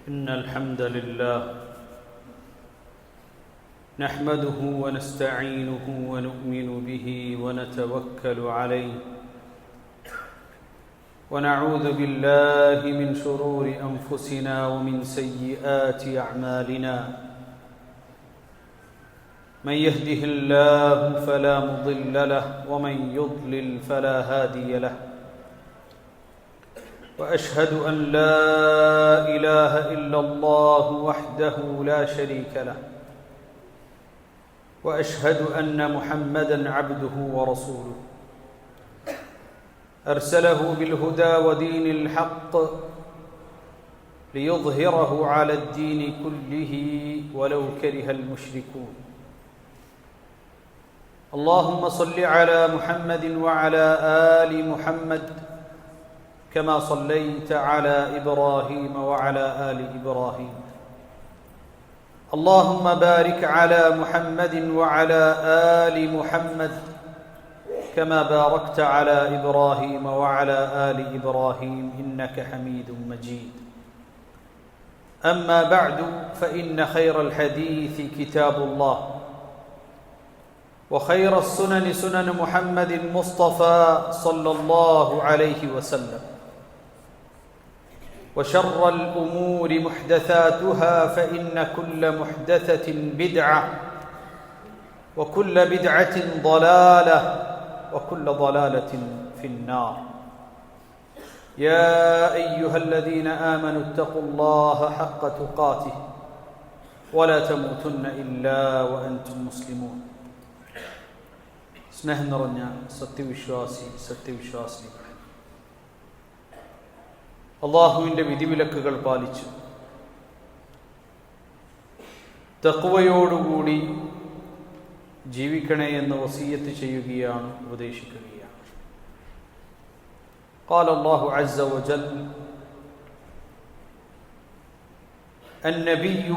إن الحمد لله نحمده ونستعينه ونؤمن به ونتوكل عليه ونعوذ بالله من شرور أنفسنا ومن سيئات أعمالنا من يهده الله فلا مضل له ومن يضلل فلا هادي له وأشهد أن لا إله إلا الله وحده لا شريك له وأشهد أن محمدًا عبده ورسوله أرسله بالهدى ودين الحق ليظهره على الدين كله ولو كره المشركون اللهم صل على محمد وعلى آل محمد كما صليت على إبراهيم وعلى آل إبراهيم اللهم بارك على محمد وعلى آل محمد كما باركت على إبراهيم وعلى آل إبراهيم إنك حميد مجيد أما بعد فإن خير الحديث كتاب الله وخير السنن سنن محمد المصطفى صلى الله عليه وسلم وشر الأمور محدثاتها فإن كل محدثة بدعة وكل بدعة ضلالة وكل ضلالة في النار يا أيها الذين آمنوا اتقوا الله حق تقاته ولا تموتن إلا وأنتم مسلمون സ്നേഹം നിറഞ്ഞ സത്യവിശ്വാസി അള്ളാഹുവിൻ്റെ വിധിവിലക്കുകൾ പാലിച്ചു തഖ്വയോടുകൂടി ജീവിക്കണേ എന്ന് വസിയത്ത് ചെയ്യുകയാണ്, ഉപദേശിക്കുകയാണ്. قال الله عز وجل النبي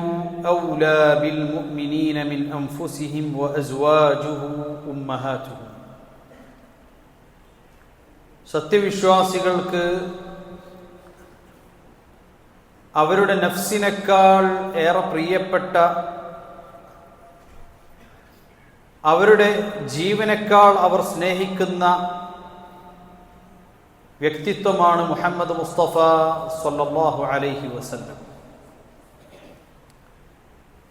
أولى بالمؤمنين من أنفسهم وأزواجه أمهاتهم. സത്യവിശ്വാസികൾക്ക് അവരുടെ നഫ്സിനേക്കാൾ ഏറെ പ്രിയപ്പെട്ട, അവരുടെ ജീവനേക്കാൾ അവർ സ്നേഹിക്കുന്ന വ്യക്തിത്വമാണ് മുഹമ്മദ് മുസ്തഫ സല്ലല്ലാഹു അലൈഹി വസല്ലം.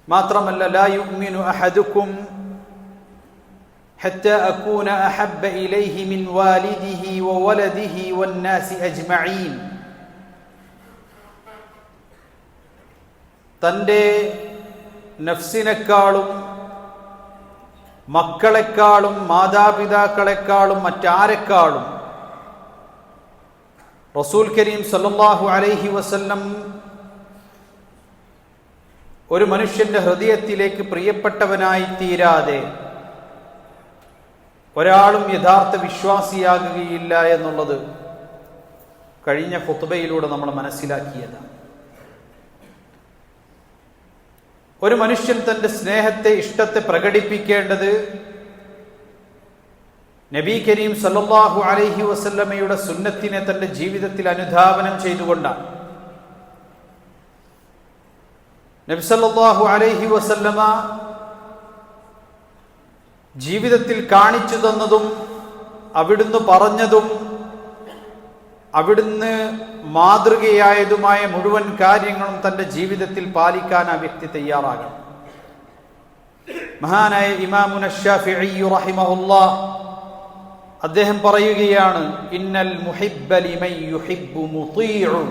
മാത്രമല്ല, ലാ യുഅ്മിനു അഹദുക്കും ഹത്താ അകൂന അഹബ്ബ ഇലൈഹി മിൻ വാലിദിഹി വവലദിഹി വന്നാസി അജ്മഈൻ. തൻ്റെ നഫ്സിനേക്കാളും മക്കളെക്കാളും മാതാപിതാക്കളെക്കാളും മറ്റാരെക്കാളും റസൂൽ കരീം സല്ലല്ലാഹു അലൈഹി വസല്ലം ഒരു മനുഷ്യന്റെ ഹൃദയത്തിലേക്ക് പ്രിയപ്പെട്ടവനായി തീരാതെ ഒരാളും യഥാർത്ഥ വിശ്വാസിയാകുകയില്ല എന്നുള്ളത് കഴിഞ്ഞ ഖുത്ബയിലൂടെ നമ്മൾ മനസ്സിലാക്കിയതാണ്. ഒരു മനുഷ്യൻ തന്റെ സ്നേഹത്തെ, ഇഷ്ടത്തെ പ്രകടിപ്പിക്കേണ്ടത് നബി കരീം സല്ലല്ലാഹു അലൈഹി വസല്ലമയുടെ സുന്നത്തിനെ തന്റെ ജീവിതത്തിൽ അനുധാവനം ചെയ്തുകൊണ്ടാണ്. നബി സല്ലല്ലാഹു അലൈഹി വസല്ലമ ജീവിതത്തിൽ കാണിച്ചു തന്നതും അവിടുന്ന് പറഞ്ഞതും അവിടുന്ന് മാതൃകയായതുമായ മുഴുവൻ കാര്യങ്ങളും തന്റെ ജീവിതത്തിൽ പാലിക്കാൻ ആ വ്യക്തി തയ്യാറാകണം. മഹാനായ ഇമാമുന ശാഫിഈ റഹിമഹുല്ലാഹ് അദ്ദേഹം പറയുകയാണ്, ഇന്നൽ മുഹിബ്ബ ലിമൻ യുഹിബ്ബു മുതീഉ.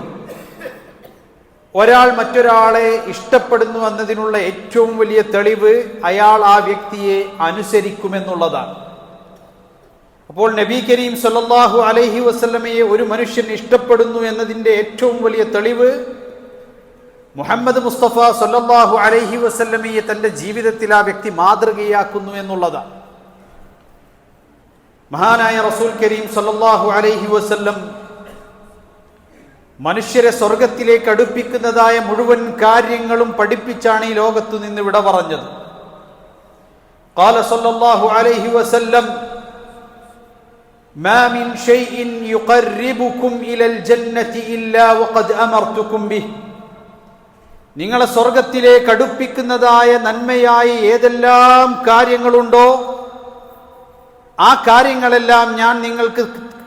ഒരാൾ മറ്റൊരാളെ ഇഷ്ടപ്പെടുന്നു എന്നതിനുള്ള ഏറ്റവും വലിയ തെളിവ് അയാൾ ആ വ്യക്തിയെ അനുസരിക്കുമെന്നുള്ളതാണ്. അപ്പോൾ നബി കരീം സല്ലല്ലാഹു അലൈഹി വസല്ലമയെ ഒരു മനുഷ്യൻ ഇഷ്ടപ്പെടുന്നു എന്നതിൻ്റെ ഏറ്റവും വലിയ തെളിവ് മുഹമ്മദ് മുസ്തഫ സല്ലല്ലാഹു അലൈഹി വസല്ലമയെ തന്റെ ജീവിതത്തിൽ ആ വ്യക്തി മാതൃകയാക്കുന്നു എന്നുള്ളതാണ്. മഹാനായ റസൂൽ കരീം സല്ലല്ലാഹു അലൈഹി വസല്ലം മനുഷ്യരെ സ്വർഗത്തിലേക്ക് അടുപ്പിക്കുന്നതായ മുഴുവൻ കാര്യങ്ങളും പഠിപ്പിച്ചാണ് ഈ ലോകത്തു നിന്ന് വിട പറഞ്ഞത്. ഖാല സല്ലല്ലാഹു അലൈഹി വസല്ലം ما من شيء يقربكم إلى الجنة إلا وقد أمرتكم به നിങ്ങളെ സ്വർഗത്തിലേക്ക് അടുപ്പിക്കുന്നതായ നന്മയായി ഏതെല്ലാം കാര്യങ്ങളുണ്ടോ ആ കാര്യങ്ങളെല്ലാം ഞാൻ നിങ്ങൾക്ക്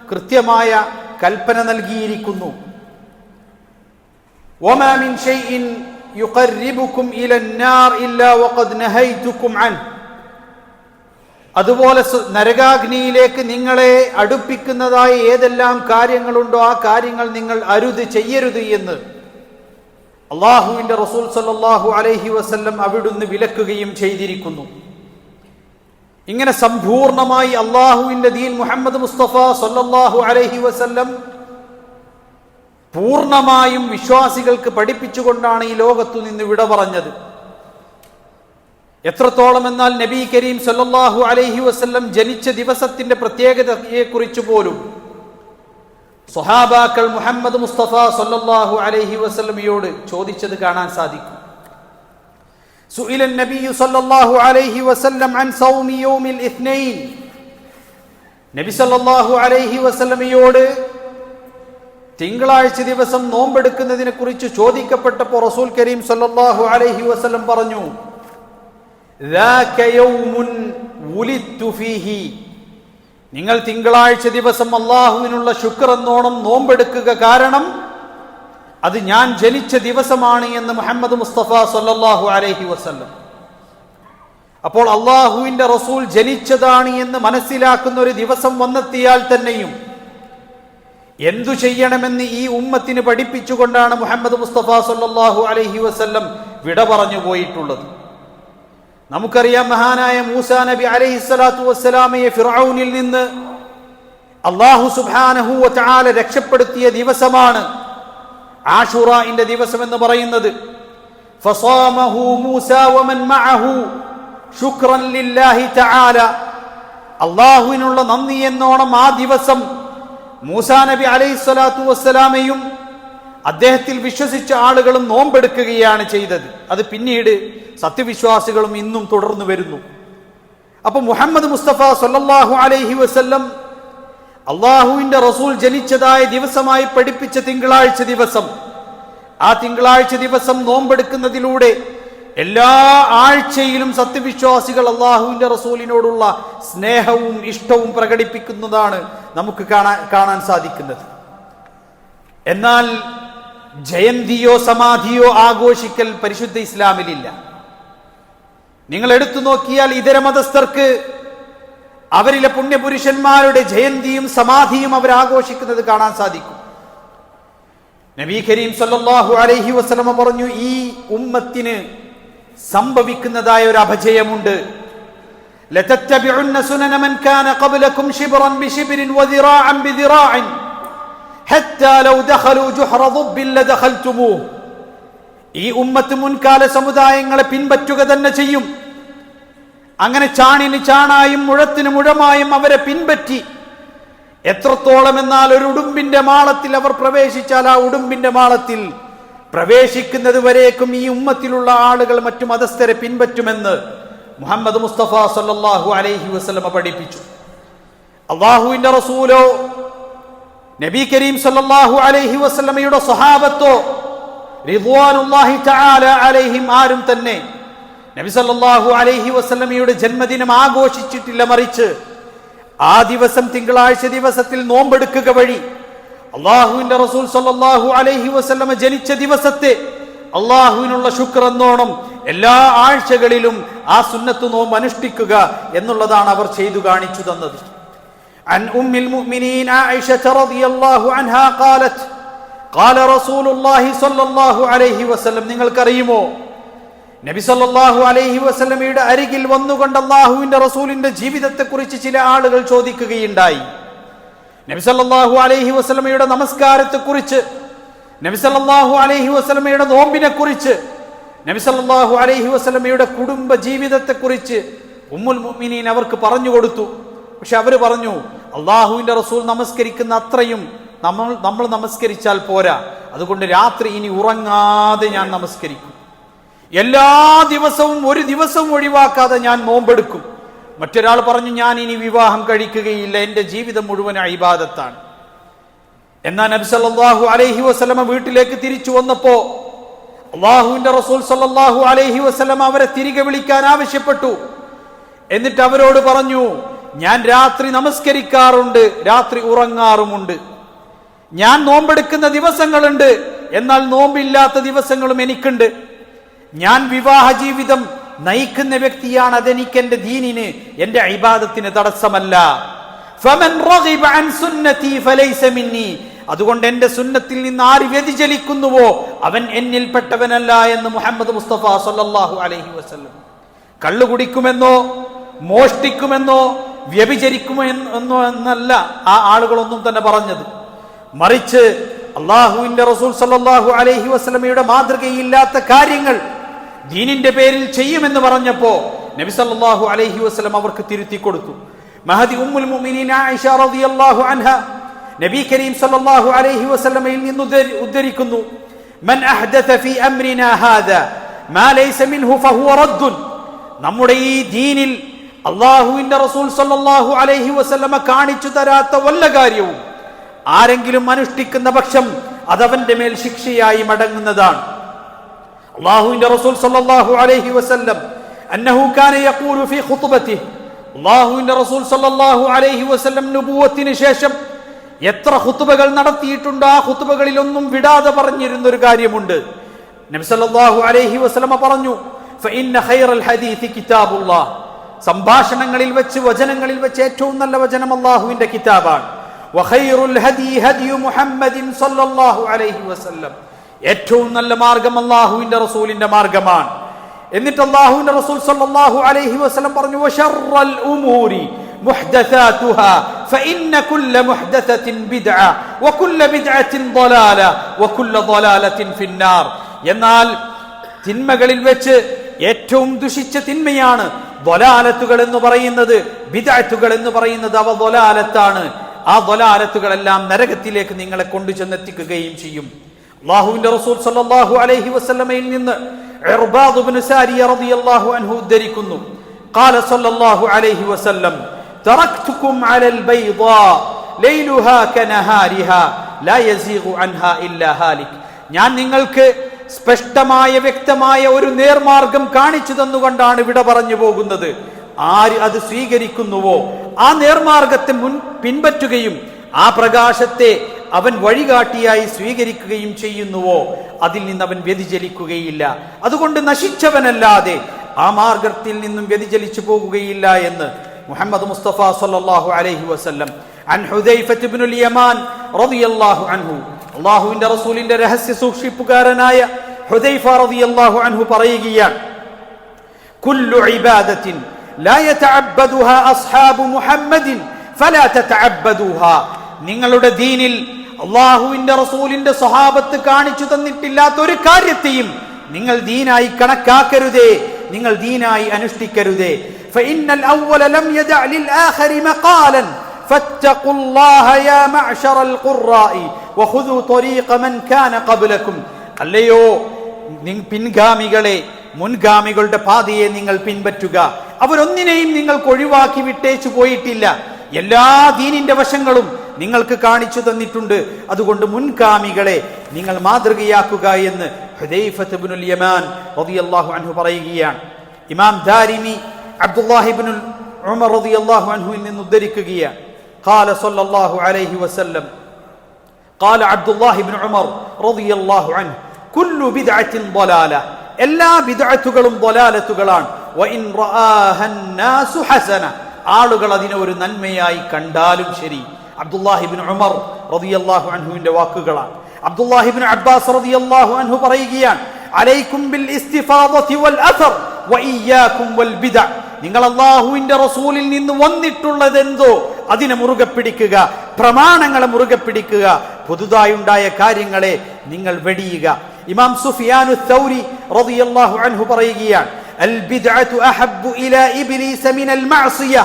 കൃത്യമായ കൽപ്പന നൽകിയിരിക്കുന്നു. വമാ മിൻ ഷൈഇൻ യുഖർരിബുകും ഇലന്നാർ ഇല്ലാ വഖദ് നഹൈതുകും അൻ. അതുപോലെ നരകാഗ്നിയിലേക്ക് നിങ്ങളെ അടുപ്പിക്കുന്നതായി ഏതെല്ലാം കാര്യങ്ങളുണ്ടോ ആ കാര്യങ്ങൾ നിങ്ങൾ ചെയ്യരുത് എന്ന് അള്ളാഹുവിന്റെ റസൂൽ സല്ലല്ലാഹു അലൈഹി വസല്ലം അവിടുന്ന് വിലക്കുകയും ചെയ്തിരിക്കുന്നു. ഇങ്ങനെ സമ്പൂർണമായി അള്ളാഹുവിന്റെ ദീൻ മുഹമ്മദ് മുസ്തഫ സല്ലല്ലാഹു അലൈഹി വസല്ലം പൂർണ്ണമായും വിശ്വാസികൾക്ക് പഠിപ്പിച്ചുകൊണ്ടാണ് ഈ ലോകത്തു നിന്ന് വിട പറഞ്ഞത്. എത്രത്തോളം എന്നാൽ നബി കരീം സല്ലല്ലാഹു അലൈഹി വസല്ലം ജനിച്ച ദിവസത്തിന്റെ പ്രത്യേകതയെക്കുറിച്ച് പോലും സ്വഹാബാക്കൾ മുഹമ്മദ് മുസ്തഫ സല്ലല്ലാഹു അലൈഹി വസല്ലമയോട് ചോദിച്ചത് കാണാൻ സാധിക്കും. സുഇല നബി സല്ലല്ലാഹു അലൈഹി വസല്ലം അൻ സൗമി യൗമിൽ ഇത്നൈൻ. നബി സല്ലല്ലാഹു അലൈഹി വസല്ലമയോട് തിങ്കളാഴ്ച ദിവസം നോമ്പെടുക്കുന്നതിനെ കുറിച്ച് ചോദിക്കപ്പെട്ടപ്പോൾ റസൂൽ കരീം സല്ലല്ലാഹു അലൈഹി വസല്ലം പറഞ്ഞു, ذاك يوم ولدت فيه. നിങ്ങൾ തിങ്കളാഴ്ച ദിവസം അള്ളാഹുവിനുള്ള ശുക്ർ എന്നോണം നോമ്പെടുക്കുക, കാരണം അത് ഞാൻ ജനിച്ച ദിവസമാണ് എന്ന് മുഹമ്മദ് മുസ്തഫ സല്ലല്ലാഹു അലൈഹി വസല്ലം. അപ്പോൾ അള്ളാഹുവിന്റെ റസൂൽ ജനിച്ചതാണ് എന്ന് മനസ്സിലാക്കുന്ന ഒരു ദിവസം വന്നെത്തിയാൽ തന്നെയും എന്തു ചെയ്യണമെന്ന് ഈ ഉമ്മത്തിന് പഠിപ്പിച്ചുകൊണ്ടാണ് മുഹമ്മദ് മുസ്തഫ സല്ലല്ലാഹു അലൈഹി വസല്ലം വിട പറഞ്ഞു പോയിട്ടുള്ളത്. നമുക്കറിയാം, മഹാനായ മൂസാ നബി അലൈഹിസ്സലാത്തു വസ്സലാമയെ ഫിർഔനിൽ നിന്ന് അല്ലാഹു സുബ്ഹാനഹു വ തആല രക്ഷപ്പെടുത്തിയ ദിവസമാണ് ആശുറാഇന്റെ ദിവസം എന്ന് പറയുന്നത്. ഫസാമഹു മൂസാ വമൻ മഅഹു ശുക്രൻ ലില്ലാഹി തആല. അല്ലാഹുവിനുള്ള നന്ദി എന്നോണം ആ ദിവസം മൂസാ നബി അലൈഹിസ്സലാത്തു വസ്സലാമയും അദ്ദേഹത്തിൽ വിശ്വസിച്ച ആളുകളും നോമ്പെടുക്കുകയാണ് ചെയ്തത്. അത് പിന്നീട് സത്യവിശ്വാസികളും ഇന്നും തുടർന്നു വരുന്നു. അപ്പൊ മുഹമ്മദ് മുസ്തഫ സല്ലല്ലാഹു അലൈഹി വസല്ലം അള്ളാഹുവിന്റെ റസൂൽ ജനിച്ചതായ ദിവസമായി പഠിപ്പിച്ച തിങ്കളാഴ്ച ദിവസം, ആ തിങ്കളാഴ്ച ദിവസം നോമ്പെടുക്കുന്നതിലൂടെ എല്ലാ ആഴ്ചയിലും സത്യവിശ്വാസികൾ അള്ളാഹുവിന്റെ റസൂലിനോടുള്ള സ്നേഹവും ഇഷ്ടവും പ്രകടിപ്പിക്കുന്നതാണ് നമുക്ക് കാണാൻ സാധിക്കുന്നത്. എന്നാൽ ജയന്തിയോ സമാധിയോ ആഘോഷിക്കൽ പരിശുദ്ധ ഇസ്ലാമിലില്ല. നിങ്ങൾ എടുത്തു നോക്കിയാൽ ഇതര മതസ്ഥർക്ക് അവരിലെ പുണ്യപുരുഷന്മാരുടെ ജയന്തിയും സമാധിയും അവർ ആഘോഷിക്കുന്നത് കാണാൻ സാധിക്കും. നബി കരീം സല്ലല്ലാഹു അലൈഹി വസല്ലമ പറഞ്ഞു, ഈ ഉമ്മത്തിന് സംഭവിക്കുന്നതായ ഒരു അപജയമുണ്ട്. ലതത്തബിഉന്ന സുനന മൻ കാന ഖബ്ലകും ശിബ്റൻ ബിശിബ്രിൻ വദിറാഅൻ ബിദിറാഇൻ ഹത്താ ലൗ ദഖലൂ ജുഹ്റ ദുബ്ബിൻ ലദഖൽതുമൂഹ്. ഈ ഉമ്മത്ത് മുൻകാല സമുദായങ്ങളെ പിൻപറ്റുക തന്നെ ചെയ്യും. അങ്ങനെ ചാണിന് ചാണായും മുഴത്തിന് മുഴമായും അവരെ പിൻപറ്റി എത്രത്തോളം എന്നാൽ ഒരു ഉടുമ്പിന്റെ മാളത്തിൽ അവർ പ്രവേശിച്ചാൽ ആ ഉടുമ്പിന്റെ മാളത്തിൽ പ്രവേശിക്കുന്നത് വരേക്കും ഈ ഉമ്മത്തിലുള്ള ആളുകൾ മറ്റു മതസ്ഥരെ പിൻപറ്റുമെന്ന് മുഹമ്മദ് മുസ്തഫ സല്ലല്ലാഹു അലൈഹി വസല്ലമ പഠിപ്പിച്ചു. അല്ലാഹുവിന്റെ റസൂലോ നബി കരീം സല്ലല്ലാഹു അലൈഹി വസല്ലമയുടെ സ്വഹാബത്തോ റിദ്വാനുല്ലാഹി തആല അലൈഹിം ആരും തന്നെ നബി സല്ലല്ലാഹു അലൈഹി വസല്ലമയുടെ ജന്മദിനം ആഘോഷിച്ചിട്ടില്ല. മറിച്ച് ആ ദിവസം തിങ്കളാഴ്ച ദിവസത്തിൽ നോമ്പെടുക്കുക വഴി അള്ളാഹുവിന്റെ റസൂൽ സല്ലല്ലാഹു അലൈഹി വസല്ലമ ജനിച്ച ദിവസത്തെ അള്ളാഹുവിനുള്ള ശുക്ർ എന്നോണം എല്ലാ ആഴ്ചകളിലും ആ സുന്നത്ത് നോമ്പ് അനുഷ്ഠിക്കുക എന്നുള്ളതാണ് അവർ ചെയ്തു കാണിച്ചു തന്നത്. عن أم المؤمنين عائشة رضي الله عنها قالت قال رسول الله صلى الله عليه وسلم. നിങ്ങൾക്കറിയുമോ, നബി സല്ലല്ലാഹു അലൈഹി വസല്ലമയുടെ അരികിൽ വന്നുകൊണ്ട് അല്ലാഹുവിന്റെ റസൂലിന്റെ ജീവിതത്തെക്കുറിച്ച് ചില ആളുകൾ ചോദിക്കുകയുണ്ടായി. നബി സല്ലല്ലാഹു അലൈഹി വസല്ലമയുടെ നമസ്കാരത്തെക്കുറിച്ച്, നബി സല്ലല്ലാഹു അലൈഹി വസല്ലമയുടെ നോമ്പിനെക്കുറിച്ച്, നബി സല്ലല്ലാഹു അലൈഹി വസല്ലമയുടെ കുടുംബ ജീവിതത്തെക്കുറിച്ച് ഉമ്മുൽ മുഅ്മിനീൻ അവർക്ക് പറഞ്ഞു കൊടുത്തു. പക്ഷെ അവർ പറഞ്ഞു, അള്ളാഹുവിന്റെ റസൂൽ നമസ്കരിക്കുന്ന അത്രയും നമ്മൾ നമസ്കരിച്ചാൽ പോരാ, അതുകൊണ്ട് രാത്രി ഇനി ഉറങ്ങാതെ ഞാൻ നമസ്കരിക്കും, എല്ലാ ദിവസവും ഒരു ദിവസവും ഒഴിവാക്കാതെ ഞാൻ നോമ്പെടുക്കും. മറ്റൊരാൾ പറഞ്ഞു, ഞാൻ ഇനി വിവാഹം കഴിക്കുകയില്ല, എന്റെ ജീവിതം മുഴുവൻ ഇബാദത്താണ്. എന്നാൽ നബി സല്ലല്ലാഹു അലൈഹി വസല്ലമ വീട്ടിലേക്ക് തിരിച്ചു വന്നപ്പോ അല്ലാഹുവിന്റെ റസൂൽ സല്ലല്ലാഹു അലൈഹി വസല്ലം അവരെ തിരികെ വിളിക്കാൻ ആവശ്യപ്പെട്ടു. എന്നിട്ട് അവരോട് പറഞ്ഞു, ഞാൻ രാത്രി നമസ്കരിക്കാറുണ്ട്, രാത്രി ഉറങ്ങാറുമുണ്ട്. ഞാൻ നോമ്പെടുക്കുന്ന ദിവസങ്ങളുണ്ട്, എന്നാൽ നോമ്പില്ലാത്ത ദിവസങ്ങളും എനിക്കുണ്ട്. ഞാൻ വിവാഹ ജീവിതം നയിക്കുന്ന വ്യക്തിയാണ്, അതെനിക്ക് എന്റെ ദീനിന്, എന്റെ ഇബാദത്തിന് തടസ്സമല്ല. ഫമൻ റഗിബ അൻ സുന്നതി ഫലൈസ മിന്നി, അതുകൊണ്ട് എന്റെ സുന്നത്തിൽ നിന്ന് ആര് വ്യതിചലിക്കുന്നുവോ അവൻ എന്നിൽപ്പെട്ടവനല്ല എന്ന് മുഹമ്മദ് മുസ്തഫ സല്ലല്ലാഹു അലൈഹി വസല്ലം. കള്ളു കുടിക്കുമെന്നോ മോഷ്ടിക്കുമെന്നോ വ്യഭിചരിക്കുമെന്നോ എന്നല്ല ആ ആളുകളൊന്നും തന്നെ പറഞ്ഞത്. മറിച്ച് അള്ളാഹുവിന്റെ റസൂൽ സല്ലല്ലാഹു അലൈഹി വസല്ലമയുടെ മാതൃകയില്ലാത്ത കാര്യങ്ങൾ ദീനിന്റെ പേരിൽ ചെയ്യുമെന്ന് പറഞ്ഞപ്പോ നബി സല്ലല്ലാഹു അലൈഹി വസല്ലം അവർക്ക് തിരുത്തി കൊടുത്തു. മഹദി ഉമ്മുൽ മുഅ്മിനീൻ ആയിഷ റളിയല്ലാഹു അൻഹ നബി കരീം സല്ലല്ലാഹു അലൈഹി വസല്ലമയിൽ നിന്ന് ഉദ്ധരിക്കുന്നു, മൻ അഹ്ദത ഫീ അംരിനാ ഹാദാ മാ ലൈസ മിൻഹു ഫഹുവ റദ്ദുൻ. നമ്മുടെ ഈ ദീനിൽ അള്ളാഹുവിന്റെ റസൂൽ സല്ലല്ലാഹു അലൈഹി വസല്ലമ കാണിച്ചു തരാത്ത വല്ല കാര്യവും ആരെങ്കിലും അനുഷ്ഠിക്കുന്ന പക്ഷം അതവന്റെ മേൽ ശിക്ഷയായി മടങ്ങുന്നതാണ്. അള്ളാഹുവിന്റെ റസൂൽ സല്ലല്ലാഹു അലൈഹി വസല്ലം അന്നഹു കാന യഖൂലു ഫീ ഖുത്ബതിഹി, അള്ളാഹുവിന്റെ റസൂൽ സല്ലല്ലാഹു അലൈഹി വസല്ലം നുബുവത്തിന് ശേഷം എത്ര ഖുത്ബകൾ നടത്തിയിട്ടുണ്ട്, ആ ഖുത്ബകളിലൊന്നും വിടാതെ പറഞ്ഞിരുന്ന ഒരു കാര്യമുണ്ട്. നബി സല്ലല്ലാഹു അലൈഹി വസല്ലം പറഞ്ഞു, ഫഇന്ന ഖൈറൽ ഹദീഥി കിതാബുല്ലാഹ്, സംഭാഷണങ്ങളിൽ വെച്ച് വചനങ്ങളിൽ വെച്ച് ഏറ്റവും നല്ല വചനം അള്ളാഹുവിന്റെ കിതാബാണ്. വഖൈറുൽ ഹദീ ഹദിയു മുഹമ്മദിൻ സല്ലല്ലാഹു അലൈഹി വസല്ലം, ഏറ്റവും നല്ല മാർഗം അള്ളാഹുവിന്റെ റസൂലിന്റെ മാർഗമാണ്. എന്നിട്ട് അള്ളാഹുവിന്റെ റസൂൽ സല്ലല്ലാഹു അലൈഹി വസല്ലം പറഞ്ഞു, വശർറൽ ഉമൂരി മുഹ്ദസാതുഹാ ഫഇന്ന കുല്ല മുഹ്ദസത്തിൻ ബിദ്അ വകുല്ല ബിദ്അത്തിൻ ളലാല വകുല്ല ളലാലത്തിൻ ഫിന്നാർ. എന്നാൽ തിന്മകളിൽ വെച്ച് ഏറ്റവും ദുഷിച്ച തിന്മയാണ് ളലാലത്തുകൾ എന്ന് പറയുന്നത്, ബിദ്അത്തുകൾ എന്ന് പറയുന്നത് അവ ളലാലത്താണ്. ആ ളലാലത്തുകളെല്ലാം നരകത്തിലേക്ക് നിങ്ങളെ കൊണ്ടുചെന്നെത്തിക്കുകയും ചെയ്യും. അല്ലാഹുവിന്റെ റസൂൽ സല്ലല്ലാഹു അലൈഹി വസല്ലമയിൽ നിന്ന് ഇർബാദ് ഇബ്നു സാരിയ റളിയല്ലാഹു അൻഹു ഉദ്ധരിക്കുന്നു, ഖാല സല്ലല്ലാഹു അലൈഹി വസല്ലം, തറക്തുകും അലൽ ബൈദാ ലൈലുഹാ കനഹാരിഹാ ലാ യസീഗു അൻഹാ ഇല്ലാ ഹാലിക്. ഞാൻ നിങ്ങൾക്ക് സ്പഷ്ടമായ വ്യക്തമായ ഒരു നേർമാർഗം കാണിച്ചു തന്നുകൊണ്ടാണ് വിട പറഞ്ഞു പോകുന്നത്. ആര് അത് സ്വീകരിക്കുന്നുവോ, ആ നേർമാർഗത്തെ പിൻപറ്റുകയും ആ പ്രകാശത്തെ അവൻ വഴികാട്ടിയായി സ്വീകരിക്കുകയും ചെയ്യുന്നുവോ അതിൽ നിന്ന് അവൻ വ്യതിചലിക്കുകയില്ല. അതുകൊണ്ട് നശിച്ചവനല്ലാതെ ആ മാർഗത്തിൽ നിന്നും വ്യതിചലിച്ചു പോകുകയില്ല എന്ന് മുഹമ്മദ് മുസ്തഫ സല്ലല്ലാഹു അലൈഹി വസല്ലം. അൻ ഹുദൈഫത്ത് ഇബ്നുൽ യമാൻ റളിയല്ലാഹു അൻഹു, അല്ലാഹുവിന്റെ റസൂലിന്റെ രഹസ്യ സൂക്ഷിപ്പുകാരനായ ഹുദൈഫ റളിയല്ലാഹു അൻഹു പറയുകയാണ്, കുല്ലു ഇബാദത്തിൻ ലാ യതഅബ്ബദുഹാ അസ്ഹാബു മുഹമ്മദിൻ ഫലാ തതഅബ്ബദുഹാ. നിങ്ങളുടെ ദീനിൽ അള്ളാഹുവിന്റെ റസൂലിന്റെ സ്വഹാബത്ത് കാണിച്ചു തന്നിട്ടില്ലാത്ത ഒരു കാര്യത്തെയും നിങ്ങൾ ദീനായി കണക്കാക്കരുതേ, നിങ്ങൾ ദീനായി അനുഷ്ഠിക്കരുതേ. ഫഇന്നൽ അവ്വല ലം യദഅ ലിൽ ആഖിരി മഖാലൻ ഫത്തഖുല്ലാഹ യാ മഅശറൽ ഖുറാഇ വഖുദു ത്വരീഖ മൻ കാന ഖബ്ലകും. അല്ലയോ പിൻഗാമികളെ, മുൻഗാമികളുടെ പാതയെ നിങ്ങൾ പിൻപറ്റുക. അവരൊന്നിനെയും നിങ്ങൾക്ക് ഒഴിവാക്കി വിട്ടേച്ചു പോയിട്ടില്ല. എല്ലാ ദീനിന്റെ വശങ്ങളും നിങ്ങൾക്ക് കാണിച്ചു തന്നിട്ടുണ്ട്. അതുകൊണ്ട് മുൻഗാമികളെ നിങ്ങൾ മാതൃകയാക്കുക എന്ന് ഹുദൈഫത്ത് ഇബ്നുൽ യമാൻ റളിയല്ലാഹു അൻഹു പറയുകയാണ്. ഇമാം ദാരിമി അബ്ദുല്ലാഹി ഇബ്നുൽ ഉമർ റളിയല്ലാഹു അൻഹുവിൽ നിന്ന് ഉദ്ധരിക്കുകയാണ്, ഖാല സല്ലല്ലാഹു അലൈഹി വസല്ലം, ഖാല അബ്ദുല്ലാഹി ഇബ്നു ഉമർ റളിയല്ലാഹു അൻഹു, കുല്ലു ബിദ്അത്തിൻ ളലാല, എല്ലാ ബിദ്അത്തുകളും ളലാലത്തുകളാണ്. വഇൻ റആഹൻ നാസു ഹസന, ആളുകൾ അതിനെ ഒരു നന്മയായി കണ്ടാലും ശരി. അബ്ദുല്ലാഹി ഇബ്നു ഉമർ റളിയല്ലാഹു അൻഹുവിന്റെ വാക്കുകളാണ്. അബ്ദുല്ലാഹി ഇബ്നു അബ്ബാസ് റളിയല്ലാഹു അൻഹു പറയുകയാണ്, അലൈക്കും ബിൽ ഇസ്തിഫാദതി വൽ അഥർ വഇയ്യാകും വൽ ബിദ്അ. നിങ്ങൾ അല്ലാഹുവിന്റെ റസൂലിൽ നിന്ന് വന്നിട്ടുള്ളതെന്തോ അതിനെ മുറുകെ പിടിക്കുക, പ്രമാണങ്ങളെ മുറുകെ പിടിക്കുക, പുതുതായി ഉണ്ടായ കാര്യങ്ങളെ നിങ്ങൾ വെടിയുക. ഇമാം സുഫിയാനു തൗരി റളിയല്ലാഹു അൻഹു പറയുകയാണ്, അൽ ബിദ്അതു അഹബ്ബു ഇലാ ഇബ്ലീസ മിനൽ മഅസിയ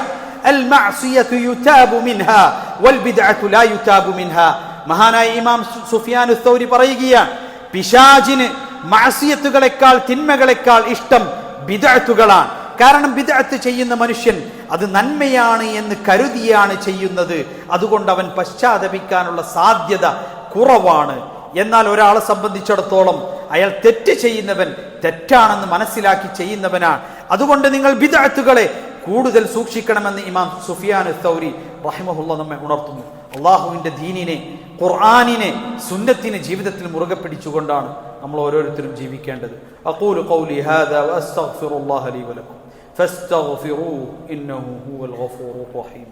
അൽ മഅസിയതു യുതാബു മിൻഹാ വൽ ബിദ്അതു ലാ യുതാബു മിൻഹാ. മഹാനായ ഇമാം സുഫിയാനു തൗരി പറയുകയാണ്, പിശാചിന് മഅസിയത്തുകളെക്കാൾ തിന്മകളെക്കാൾ ഇഷ്ടം ബിദ്അത്തുകളാണ്. കാരണം ബിദ്അത്ത് ചെയ്യുന്ന മനുഷ്യൻ അത് നന്മയാണ് എന്ന് കരുതിയാണ് ചെയ്യുന്നത്. അതുകൊണ്ട് അവൻ പശ്ചാത്തപിക്കാനുള്ള സാധ്യത കുറവാണ് എന്നാൽ ഒരാളെ സംബന്ധിച്ചിടത്തോളം അയാൾ തെറ്റ് ചെയ്യുന്നവൻ തെറ്റാണെന്ന് മനസ്സിലാക്കി ചെയ്യുന്നവനാണ്. അതുകൊണ്ട് നിങ്ങൾ ബിദ്അത്തുകളെ കൂടുതൽ സൂക്ഷിക്കണമെന്ന് ഇമാം സുഫിയാൻ അസ്-സൗരി റഹിമഹുല്ലാ നമ്മെ ഉണർത്തുന്നു. അള്ളാഹുവിന്റെ ദീനിനെ, ഖുർആനിനെ, സുന്നത്തിനെ ജീവിതത്തിൽ മുറുകെ പിടിച്ചുകൊണ്ടാണ് നമ്മൾ ഓരോരുത്തരും ജീവിക്കേണ്ടത്. അഖൂലു ഖൗലി ഹാദാ വഅസ്തഗ്ഫിറുല്ലാഹ ലീ വലക്കും ഫസ്തഗ്ഫിറൂഹു ഇന്നഹു ഹുവൽ ഗഫൂറുർ റഹീം.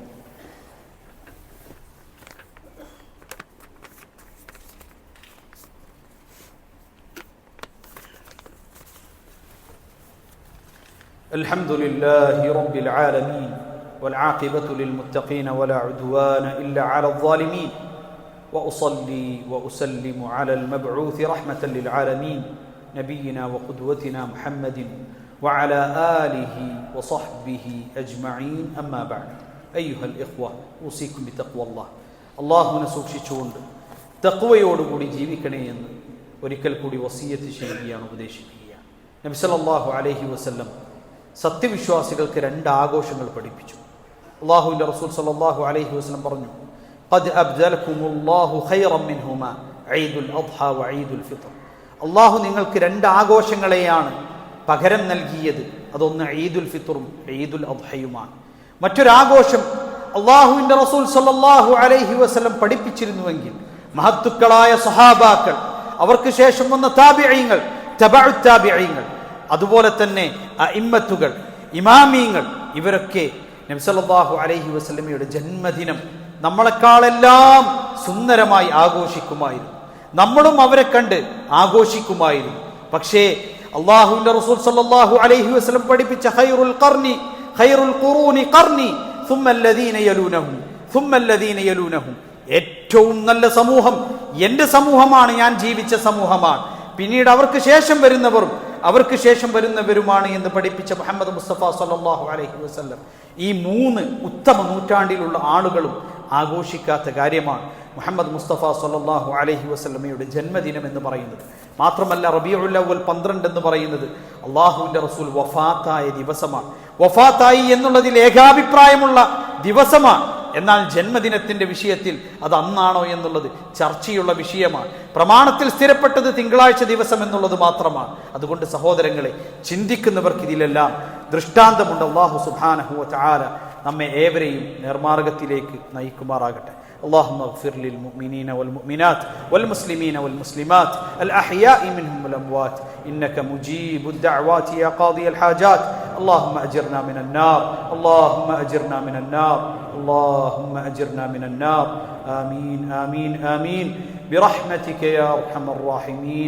الحمد لله رب العالمين والعاقبة للمتقين ولا عدوان إلا على الظالمين وأصلي وأسلم على المبعوث رحمة للعالمين نبينا وقدوتنا محمد وعلى آله وصحبه أجمعين أما بعد أيها الإخوة أوصيكم بتقوى الله. الله സൂക്ഷിച്ചുകൊണ്ട് തഖ്വയോടുകൂടി ജീവിക്കണേയെന്ന് ഒരിക്കൽ കൂടി വസിയത്ത് ചെയ്യുകയാണ്, ഉപദേശിക്കുകയാണ്. നബി സല്ലല്ലാഹു അലൈഹി വസല്ലം സത്യവിശ്വാസികൾക്ക് 2 ആഘോഷങ്ങൾ പഠിപ്പിച്ചു. അല്ലാഹുവിന്റെ റസൂൽ സല്ലല്ലാഹു അലൈഹി വസല്ലം പറഞ്ഞു, ഖദ് അബ്ദലകുമുല്ലാഹു ഖൈറൻ മിൻഹുമാ ഈദുൽ അദ്ഹാ വ ഈദുൽ ഫിത്ർ. അല്ലാഹു നിങ്ങൾക്ക് 2 ആഘോഷങ്ങളെയാണ് പകരം നൽകിയത്. അതൊന്ന് ഈദുൽ ഫിത്റും ഈദുൽ അദ്ഹയുമാണ്. മറ്റൊരാഘോഷം അല്ലാഹുവിന്റെ റസൂൽ സല്ലല്ലാഹു അലൈഹി വസല്ലം പഠിപ്പിച്ചിരുന്നുവെങ്കിൽ മഹത്തുക്കളായ സഹാബാക്കൾ, അവർക്ക് ശേഷം വന്ന താബിഈങ്ങൾ, തബഉ താബിഈങ്ങൾ, അതുപോലെ തന്നെ അഇമ്മത്തുകൾ, ഇമാമീങ്ങൾ, ഇവരൊക്കെ നബി സല്ലല്ലാഹു അലൈഹി വസല്ലമയുടെ ജന്മദിനം നമ്മളെക്കാളെല്ലാം സുന്ദരമായി ആഘോഷിക്കുമായിരുന്നു. നമ്മളും അവരെ കണ്ട് ആഘോഷിക്കുമായിരുന്നു. പക്ഷേ അല്ലാഹുവിന്റെ റസൂൽ സല്ലല്ലാഹു അലൈഹി വസല്ലം പഠിപ്പിച്ച ഖൈറുൽ ഖുറൂനി ഖർനി സുമ്മ അല്ലദീന യലൂനഹും, ഏറ്റവും നല്ല സമൂഹം എന്റെ സമൂഹമാണ്, ഞാൻ ജീവിച്ച സമൂഹമാണ്, പിന്നീട് അവർക്ക് ശേഷം വരുന്നവരുമാണ് എന്ന് പഠിപ്പിച്ച മുഹമ്മദ് മുസ്തഫ സല്ലല്ലാഹു അലൈഹി വസല്ലം ഈ 3 ഉത്തമ നൂറ്റാണ്ടിലുള്ള ആളുകളും ആഘോഷിക്കാത്ത കാര്യമാണ് മുഹമ്മദ് മുസ്തഫ സല്ലല്ലാഹു അലൈഹി വസല്ലമയുടെ ജന്മദിനം എന്ന് പറയുന്നത്. മാത്രമല്ല റബീഉൽ അവ്വൽ 12 എന്ന് പറയുന്നത് അള്ളാഹുവിന്റെ റസൂൽ വഫാത്തായ ദിവസമാണ്. വഫാത്തായി എന്നുള്ളതിൽ ഏകാഭിപ്രായമുള്ള ദിവസമാണ്. എന്നാൽ ജന്മദിനത്തിന്റെ വിഷയത്തിൽ അത് അന്നാണോ എന്നുള്ളത് ചർച്ചയുള്ള വിഷയമാണ്. പ്രമാണത്തിൽ സ്ഥിരപ്പെട്ടത് തിങ്കളാഴ്ച ദിവസം എന്നുള്ളത് മാത്രമാണ്. അതുകൊണ്ട് സഹോദരങ്ങളെ, ചിന്തിക്കുന്നവർക്ക് ഇതിലെല്ലാം ദൃഷ്ടാന്തമുണ്ട്. അല്ലാഹു സുബ്ഹാനഹു വ തആല നമ്മെ ഏവരെയും നേർമാർഗത്തിലേക്ക് നയിക്കുമാറാകട്ടെ. اللهم اغفر للمؤمنين والمؤمنات والمسلمين والمسلمات الأحياء منهم والأموات إنك مجيب الدعوات يا قاضي الحاجات. اللهم أجرنا من النار، اللهم أجرنا من النار، اللهم أجرنا من النار. آمين آمين آمين برحمتك يا أرحم الراحمين.